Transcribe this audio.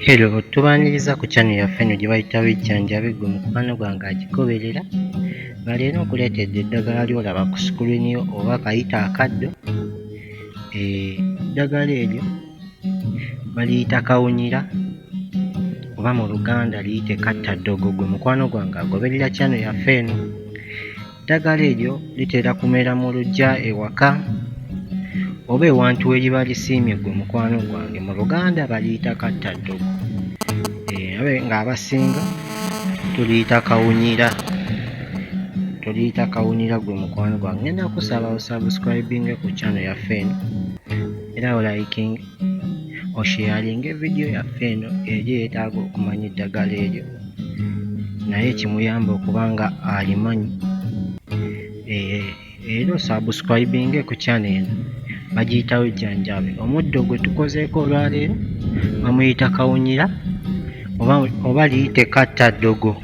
Hello, tubaniriza ku channel yaffe eno gye bayita Bijjanjabi gwe mukwano gwange agigoberera nga leero nkuleetedde eddagala ly'olaba ku screen yo oba kayita akaddo. Eddagala eryo baliyita kawunyira oba mu Luganda liyite kattaddogo gwe mukwano gwange agoberera channel yaffe eno. Eddagala eryo litera kumera mu luggya ewaka oba ewantu we liba lisiimye gwe mukwano gwange. Mu Luganda baliyita kattaddogo ng'abasinga tuliyita kawunyira. Tuliyita kawunyira gwe mukwano gwange. Ngenda kusaba osubscribinge ku channel yaffe eno era olikinge osharinge vidiyo yaffe eno eri yeetaaga okumanya eddagala eryo naye kimuyamba okuba nga alimanyi. Era osubscribinge ku channel eno bagiyita Bijjanjabi. Omuddo gwe tukozeeko olwaleero bamuyita kawunyira oba liyite kattaddogo.